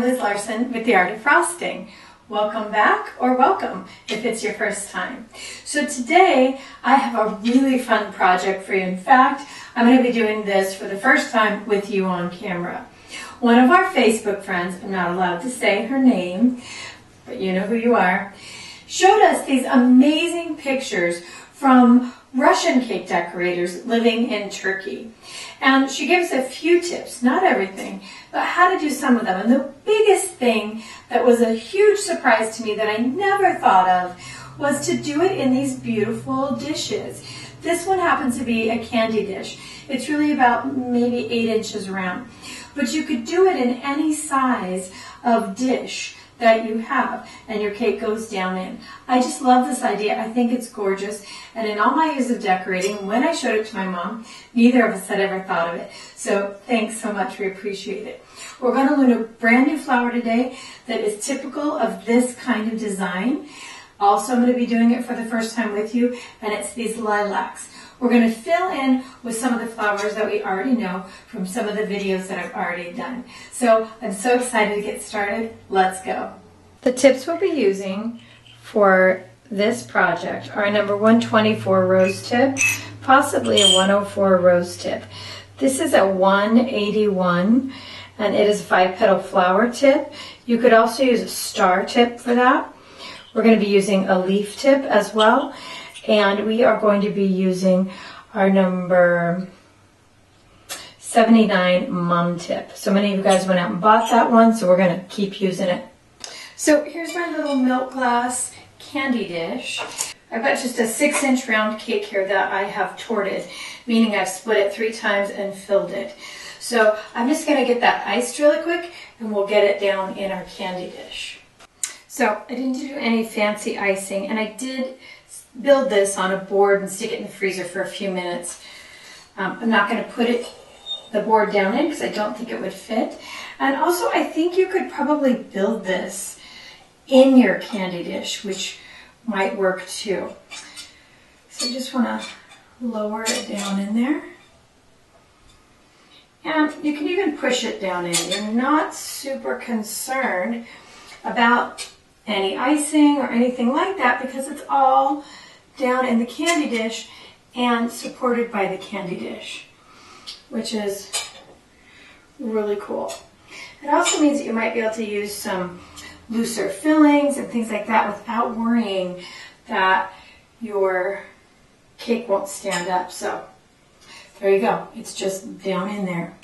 Liz Larson with the Art of Frosting. Welcome back, or welcome if it's your first time. So today I have a really fun project for you. In fact, I'm going to be doing this for the first time with you on camera. One of our Facebook friends, I'm not allowed to say her name, but you know who you are, showed us these amazing pictures from Russian cake decorators living in Turkey. And she gave us a few tips, not everything, but how to do some of them. And the biggest thing that was a huge surprise to me that I never thought of was to do it in these beautiful dishes. This one happens to be a candy dish. It's really about maybe 8 inches around. But you could do it in any size of dish that you have, and your cake goes down in. I just love this idea. I think it's gorgeous. And in all my years of decorating, when I showed it to my mom, neither of us had ever thought of it. So thanks so much. We appreciate it. We're going to learn a brand new flower today that is typical of this kind of design. Also, I'm going to be doing it for the first time with you, and it's these lilacs. We're going to fill in with some of the flowers that we already know from some of the videos that I've already done. So I'm so excited to get started. Let's go. The tips we'll be using for this project are a number 124 rose tip, possibly a 104 rose tip. This is a 181, and it is a 5-petal flower tip. You could also use a star tip for that. We're going to be using a leaf tip as well. And we are going to be using our number 79 mum tip. So many of you guys went out and bought that one, so we're going to keep using it. So here's my little milk glass candy dish. I've got just a 6-inch round cake here that I have torted, meaning I've split it 3 times and filled it. So I'm just going to get that iced really quick, and we'll get it down in our candy dish. So I didn't do any fancy icing, and I did build this on a board and stick it in the freezer for a few minutes. I'm not going to put the board down in because I don't think it would fit. And also I think you could probably build this in your candy dish, which might work too. So you just want to lower it down in there. And you can even push it down in. You're not super concerned about any icing or anything like that because it's all down in the candy dish and supported by the candy dish, which is really cool. It also means that you might be able to use some looser fillings and things like that without worrying that your cake won't stand up. So there you go. It's just down in there.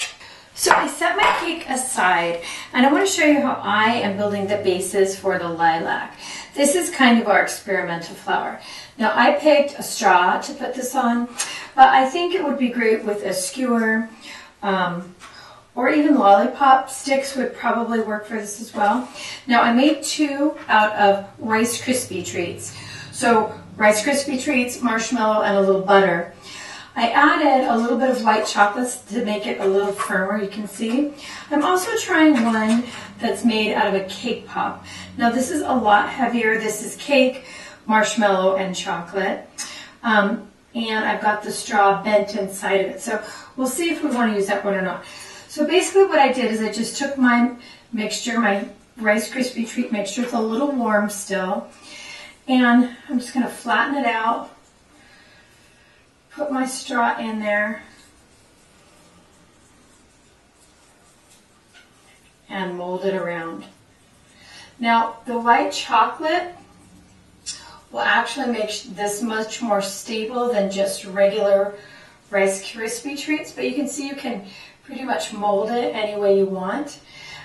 So I set my cake aside, and I want to show you how I am building the bases for the lilac. This is kind of our experimental flower. Now I picked a straw to put this on, but I think it would be great with a skewer, or even lollipop sticks would probably work for this as well. Now I made 2 out of Rice Krispie treats. So Rice Krispie treats, marshmallow, and a little butter. I added a little bit of white chocolate to make it a little firmer, you can see. I'm also trying one that's made out of a cake pop. Now this is a lot heavier. This is cake, marshmallow, and chocolate. And I've got the straw bent inside of it. So we'll see if we want to use that one or not. So basically what I did is I just took my mixture, my Rice Krispie treat mixture. It's a little warm still. And I'm just going to flatten it out. Put my straw in there and mold it around. Now the white chocolate will actually make this much more stable than just regular Rice Krispie treats, but you can see you can pretty much mold it any way you want,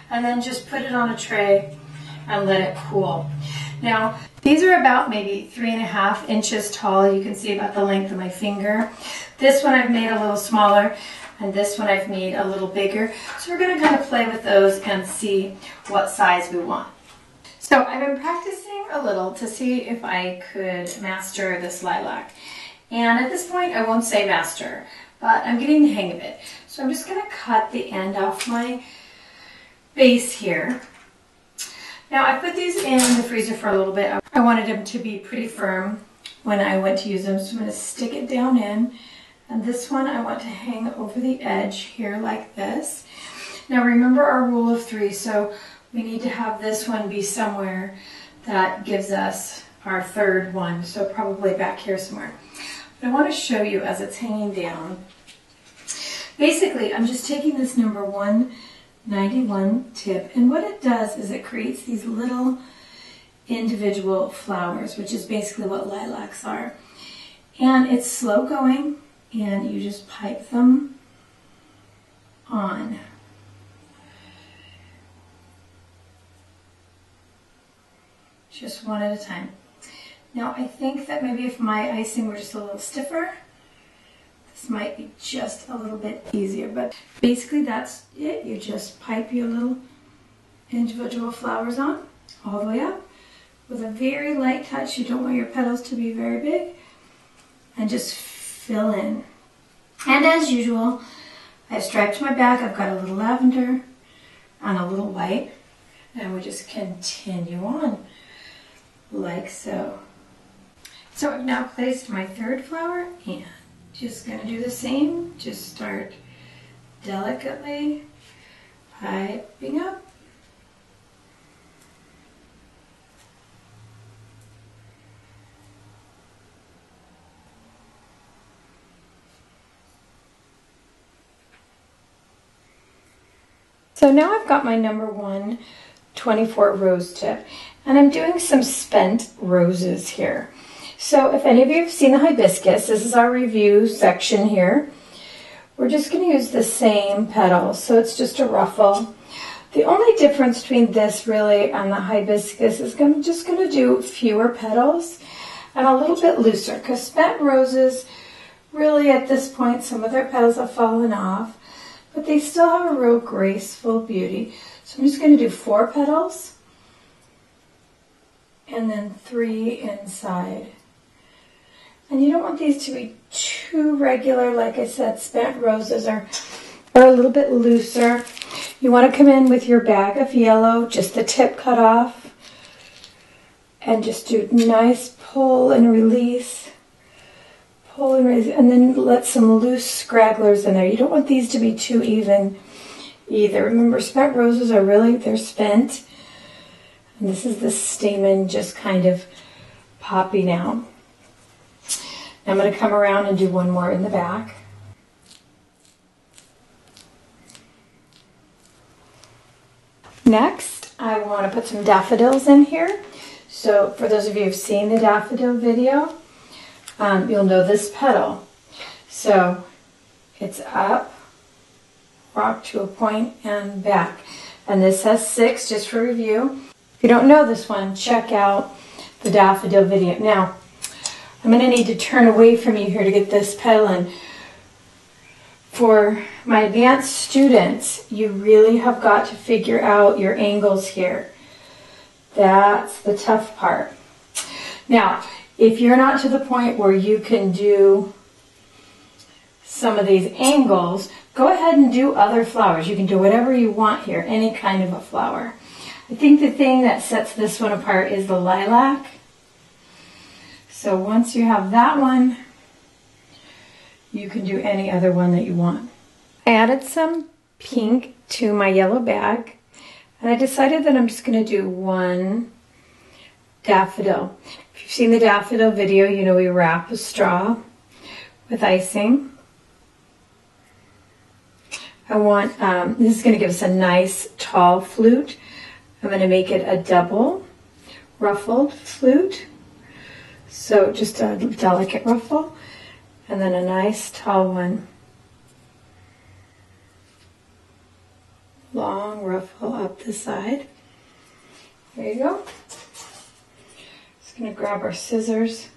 and then just put it on a tray and let it cool. Now, these are about maybe 3.5 inches tall. You can see about the length of my finger. This one I've made a little smaller, and this one I've made a little bigger. So we're going to kind of play with those and see what size we want. So I've been practicing a little to see if I could master this lilac. And at this point, I won't say master, but I'm getting the hang of it. So I'm just going to cut the end off my base here. Now I put these in the freezer for a little bit. I wanted them to be pretty firm when I went to use them, so I'm going to stick it down in. And this one I want to hang over the edge here like this. Now remember our rule of 3, so we need to have this one be somewhere that gives us our third one, so probably back here somewhere. But I want to show you as it's hanging down. Basically, I'm just taking this number 191 tip, and what it does is it creates these little individual flowers, which is basically what lilacs are. And it's slow going, and you just pipe them on. Just one at a time. Now I think that maybe if my icing were just a little stiffer, this might be just a little bit easier, but basically that's it. You just pipe your little individual flowers on all the way up with a very light touch. You don't want your petals to be very big, and just fill in. And as usual, I've striped my back. I've got a little lavender and a little white, and we just continue on like so. So I've now placed my third flower, and just going to do the same. Just start delicately piping up. So now I've got my number 124 rose tip, and I'm doing some spent roses here. So if any of you have seen the hibiscus, this is our review section here. We're just going to use the same petals, so it's just a ruffle. The only difference between this really and the hibiscus is I'm just going to do fewer petals and a little bit looser, because spent roses, really at this point, some of their petals have fallen off, but they still have a real graceful beauty. So I'm just going to do 4 petals and then 3 inside. And you don't want these to be too regular. Like I said, spent roses are a little bit looser. You want to come in with your bag of yellow, just the tip cut off, and just do nice pull and release. Pull and release, and then let some loose scragglers in there. You don't want these to be too even either. Remember, spent roses are really, they're spent. And this is the stamen just kind of popping out. I'm going to come around and do one more in the back. Next, I want to put some daffodils in here. So for those of you who've seen the daffodil video, you'll know this petal. So it's up, rock to a point, and back. And this has 6, just for review. If you don't know this one, check out the daffodil video. Now, I'm going to need to turn away from you here to get this petal in. For my advanced students, you really have got to figure out your angles here. That's the tough part. Now, if you're not to the point where you can do some of these angles, go ahead and do other flowers. You can do whatever you want here, any kind of a flower. I think the thing that sets this one apart is the lilac. So once you have that one, you can do any other one that you want. I added some pink to my yellow bag, and I decided that I'm just going to do 1 daffodil. If you've seen the daffodil video, you know we wrap a straw with icing. I want, this is going to give us a nice tall flute. I'm going to make it a double ruffled flute. So just a delicate ruffle, and then a nice tall one. Long ruffle up the side. There you go. Just going to grab our scissors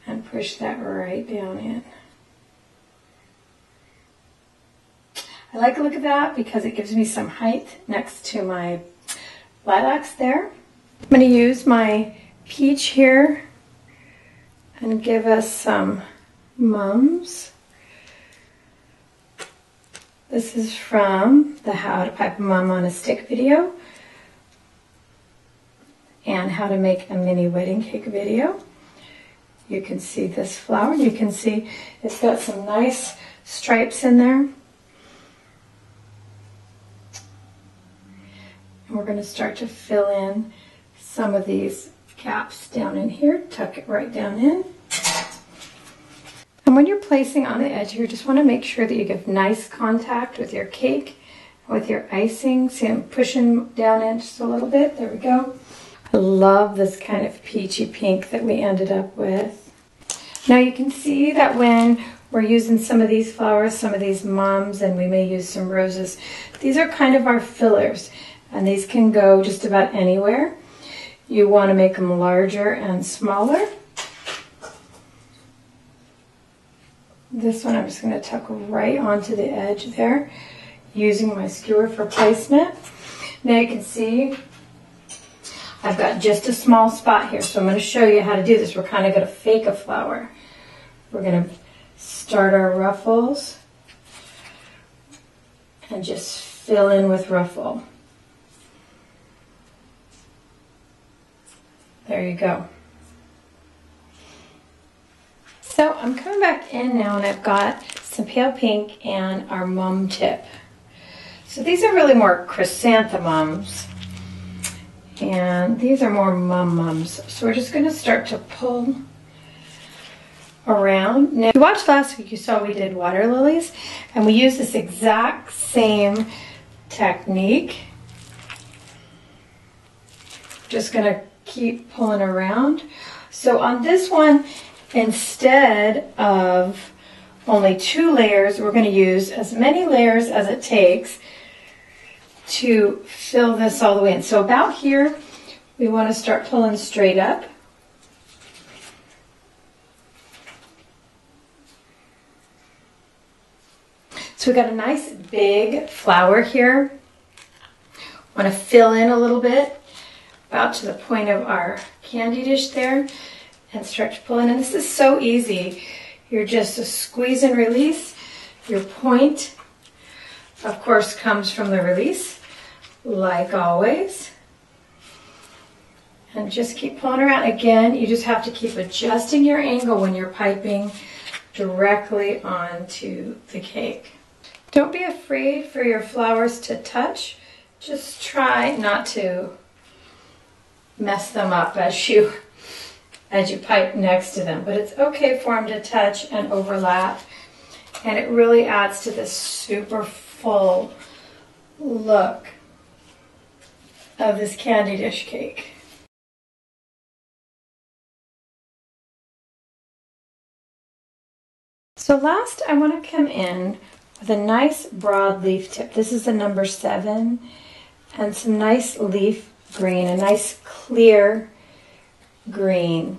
and push that right down in. I like the look of that because it gives me some height next to my lilacs there. I'm going to use my peach here and give us some mums. This is from the How to Pipe a Mum on a Stick video and How to Make a Mini Wedding Cake video. You can see this flower. You can see it's got some nice stripes in there. And we're going to start to fill in some of these caps down in here. Tuck it right down in. And when you're placing on the edge here, just want to make sure that you give nice contact with your cake, with your icing. See, I'm pushing down in just a little bit. There we go. I love this kind of peachy pink that we ended up with. Now you can see that when we're using some of these flowers, some of these mums, and we may use some roses, these are kind of our fillers, and these can go just about anywhere. You want to make them larger and smaller. This one I'm just going to tuck right onto the edge there, using my skewer for placement. Now you can see I've got just a small spot here, so I'm going to show you how to do this. We're kind of going to fake a flower. We're going to start our ruffles and just fill in with ruffle. There you go. So I'm coming back in now, and I've got some pale pink and our mum tip. So these are really more chrysanthemums, and these are more mums. So we're just going to start to pull around. Now, if you watched last week, you saw we did water lilies, and we used this exact same technique. Just going to keep pulling around. So on this one, instead of only 2 layers, we're going to use as many layers as it takes to fill this all the way in. So about here, we want to start pulling straight up. So we've got a nice big flower here. Want to fill in a little bit, about to the point of our candy dish there, and start to pull in. And this is so easy. You're just a squeeze and release. Your point, of course, comes from the release, like always. And just keep pulling around. Again, you just have to keep adjusting your angle when you're piping directly onto the cake. Don't be afraid for your flowers to touch. Just try not to mess them up as you pipe next to them. But it's okay for them to touch and overlap. And it really adds to this super full look of this candy dish cake. So last, I want to come in with a nice broad leaf tip. This is a number 7, and some nice leaf green, a nice clear green.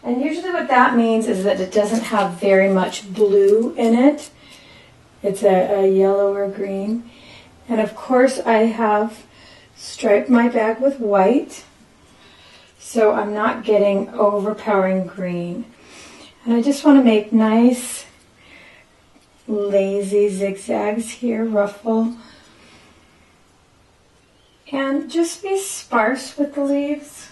And usually what that means is that it doesn't have very much blue in it. It's a yellower green. And of course I have striped my bag with white, so I'm not getting overpowering green. And I just want to make nice lazy zigzags here, ruffle. And just be sparse with the leaves.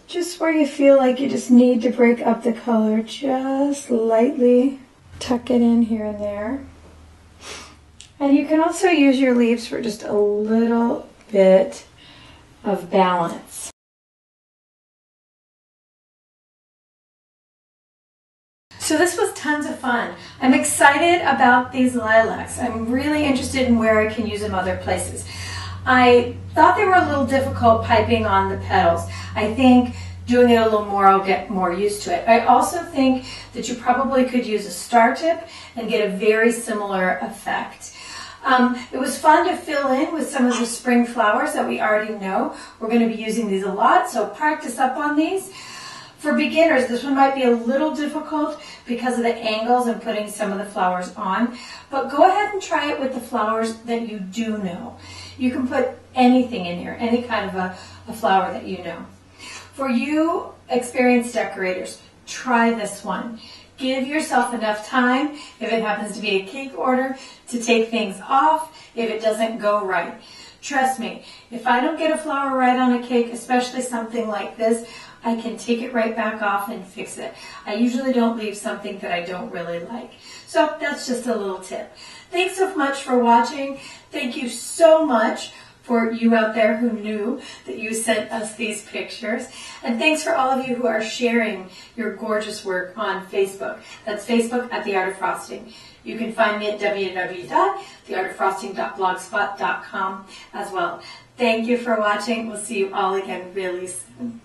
Just where you feel like you just need to break up the color, just lightly tuck it in here and there. And you can also use your leaves for just a little bit of balance. So this was tons of fun. I'm excited about these lilacs. I'm really interested in where I can use them other places. I thought they were a little difficult piping on the petals. I think doing it a little more, I'll get more used to it. I also think that you probably could use a star tip and get a very similar effect. It was fun to fill in with some of the spring flowers that we already know. We're going to be using these a lot, so practice up on these. For beginners, this one might be a little difficult because of the angles and putting some of the flowers on, but go ahead and try it with the flowers that you do know. You can put anything in here, any kind of a flower that you know. For you experienced decorators, try this one. Give yourself enough time, if it happens to be a cake order, to take things off if it doesn't go right. Trust me, if I don't get a flower right on a cake, especially something like this, I can take it right back off and fix it. I usually don't leave something that I don't really like. So that's just a little tip. Thanks so much for watching. Thank you so much for you out there who knew that you sent us these pictures. And thanks for all of you who are sharing your gorgeous work on Facebook. That's Facebook at The Art of Frosting. You can find me at www.theartoffrosting.blogspot.com as well. Thank you for watching. We'll see you all again really soon.